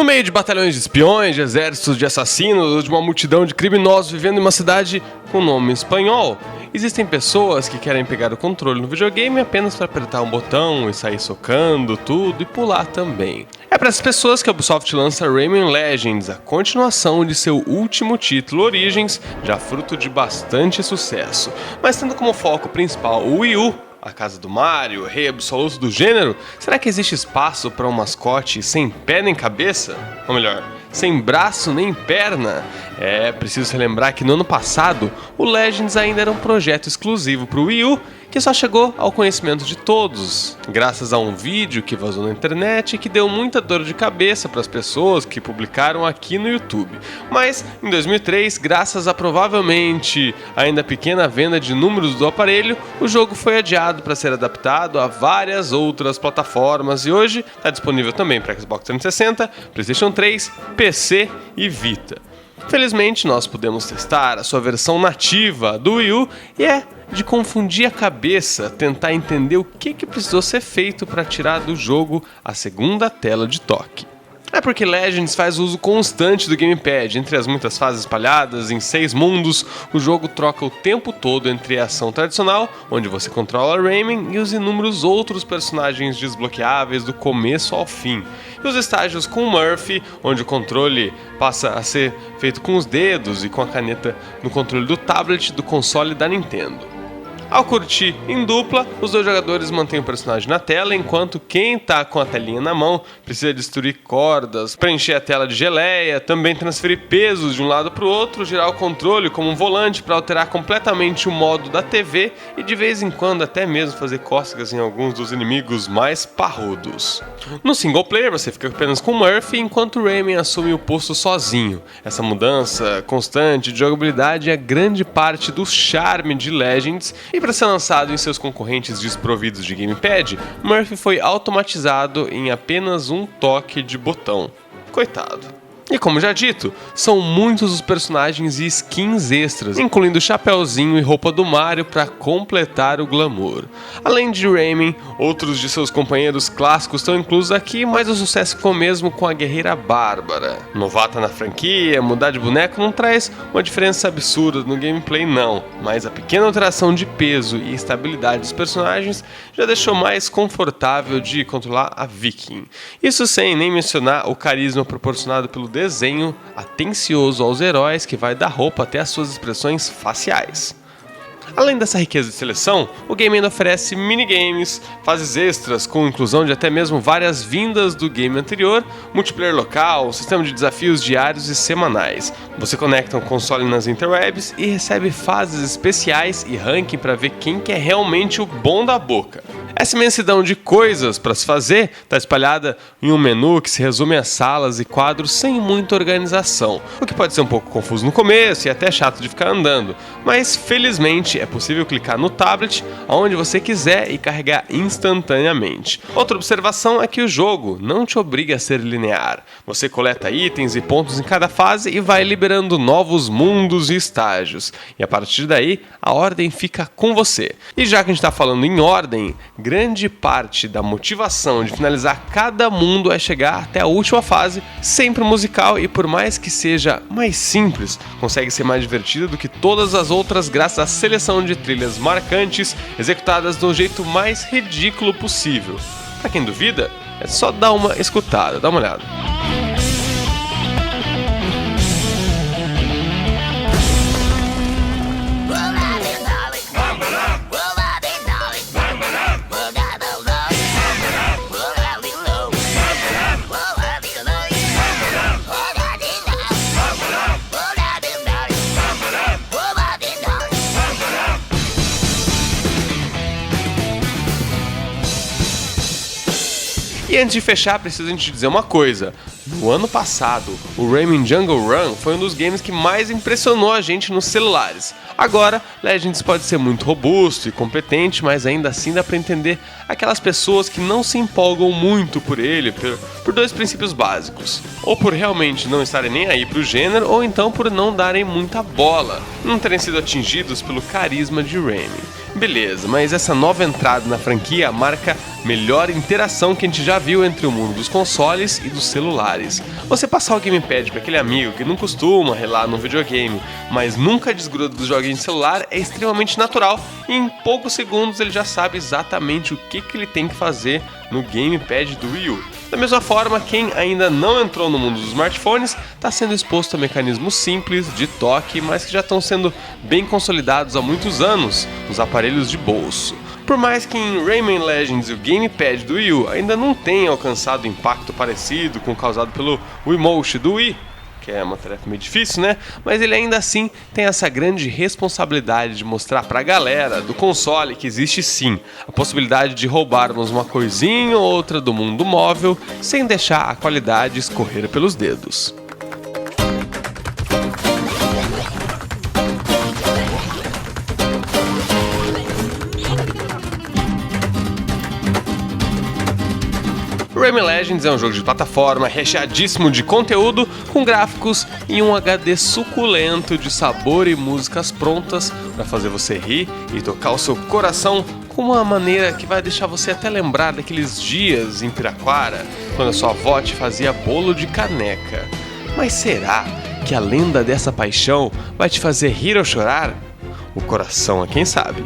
No meio de batalhões de espiões, de exércitos de assassinos, de uma multidão de criminosos vivendo em uma cidade com nome espanhol, existem pessoas que querem pegar o controle no videogame apenas para apertar um botão e sair socando tudo e pular também. É para essas pessoas que a Ubisoft lança Rayman Legends, a continuação de seu último título Origins, já fruto de bastante sucesso, mas tendo como foco principal o Wii U, a casa do Mario, o rei absoluto do gênero. Será que existe espaço para um mascote sem pé nem cabeça? Ou melhor, sem braço nem perna? É preciso relembrar que no ano passado, o Legends ainda era um projeto exclusivo para o Wii U, que só chegou ao conhecimento de todos, graças a um vídeo que vazou na internet e que deu muita dor de cabeça para as pessoas que publicaram aqui no YouTube. Mas, em 2003, graças a provavelmente ainda pequena venda de números do aparelho, o jogo foi adiado para ser adaptado a várias outras plataformas e hoje está disponível também para Xbox 360, PlayStation 3, PC e Vita. Felizmente, nós pudemos testar a sua versão nativa do Wii U e é de confundir a cabeça tentar entender o que precisou ser feito para tirar do jogo a segunda tela de toque. É porque Legends faz uso constante do gamepad. Entre as muitas fases espalhadas em 6 mundos, o jogo troca o tempo todo entre a ação tradicional, onde você controla Rayman, e os inúmeros outros personagens desbloqueáveis do começo ao fim. E os estágios com Murphy, onde o controle passa a ser feito com os dedos e com a caneta no controle do tablet do console da Nintendo. Ao curtir em dupla, os dois jogadores mantêm o personagem na tela, enquanto quem tá com a telinha na mão precisa destruir cordas, preencher a tela de geleia, também transferir pesos de um lado para o outro, girar o controle como um volante para alterar completamente o modo da TV e de vez em quando até mesmo fazer cócegas em alguns dos inimigos mais parrudos. No single player você fica apenas com Murphy, enquanto Rayman assume o posto sozinho. Essa mudança constante de jogabilidade é grande parte do charme de Legends, e para ser lançado em seus concorrentes desprovidos de gamepad, Murphy foi automatizado em apenas um toque de botão. Coitado. E como já dito, são muitos os personagens e skins extras, incluindo o chapéuzinho e roupa do Mario para completar o glamour. Além de Rayman, outros de seus companheiros clássicos estão inclusos aqui, mas o sucesso ficou mesmo com a guerreira Bárbara. Novata na franquia, mudar de boneco não traz uma diferença absurda no gameplay não, mas a pequena alteração de peso e estabilidade dos personagens já deixou mais confortável de controlar a Viking. Isso sem nem mencionar o carisma proporcionado pelo desenho atencioso aos heróis que vai da roupa até as suas expressões faciais. Além dessa riqueza de seleção, o game ainda oferece minigames, fases extras com inclusão de até mesmo várias vindas do game anterior, multiplayer local, sistema de desafios diários e semanais. Você conecta um console nas interwebs e recebe fases especiais e ranking para ver quem que é realmente o bom da boca. Essa imensidão de coisas para se fazer está espalhada em um menu que se resume a salas e quadros sem muita organização, o que pode ser um pouco confuso no começo e até chato de ficar andando, mas felizmente é possível clicar no tablet aonde você quiser e carregar instantaneamente. Outra observação é que o jogo não te obriga a ser linear. Você coleta itens e pontos em cada fase e vai liberando novos mundos e estágios, e a partir daí a ordem fica com você. E já que a gente está falando em ordem, grande parte da motivação de finalizar cada mundo é chegar até a última fase, sempre musical e por mais que seja mais simples, consegue ser mais divertida do que todas as outras graças à seleção de trilhas marcantes executadas do jeito mais ridículo possível. Pra quem duvida, é só dar uma escutada, dá uma olhada. E antes de fechar, preciso a gente dizer uma coisa. No ano passado, o Rayman Jungle Run foi um dos games que mais impressionou a gente nos celulares. Agora, Legends pode ser muito robusto e competente, mas ainda assim dá pra entender aquelas pessoas que não se empolgam muito por ele por dois princípios básicos. Ou por realmente não estarem nem aí pro gênero, ou então por não darem muita bola, não terem sido atingidos pelo carisma de Rayman. Beleza, mas essa nova entrada na franquia marca a melhor interação que a gente já viu entre o mundo dos consoles e dos celulares. Você passar o gamepad para aquele amigo que não costuma relar no videogame, mas nunca desgruda dos joguinhos de celular é extremamente natural e em poucos segundos ele já sabe exatamente o que ele tem que fazer no gamepad do Wii U. Da mesma forma, quem ainda não entrou no mundo dos smartphones está sendo exposto a mecanismos simples de toque, mas que já estão sendo bem consolidados há muitos anos nos aparelhos de bolso. Por mais que em Rayman Legends o gamepad do Wii U ainda não tenha alcançado impacto parecido com o causado pelo Wiimote do Wii, que é uma tarefa meio difícil, né? Mas ele ainda assim tem essa grande responsabilidade de mostrar pra galera do console que existe sim a possibilidade de roubarmos uma coisinha ou outra do mundo móvel sem deixar a qualidade escorrer pelos dedos. Rayman Legends é um jogo de plataforma recheadíssimo de conteúdo, com gráficos e um HD suculento de sabor e músicas prontas para fazer você rir e tocar o seu coração com uma maneira que vai deixar você até lembrar daqueles dias em Piraquara, quando a sua avó te fazia bolo de caneca. Mas será que a lenda dessa paixão vai te fazer rir ou chorar? O coração é quem sabe.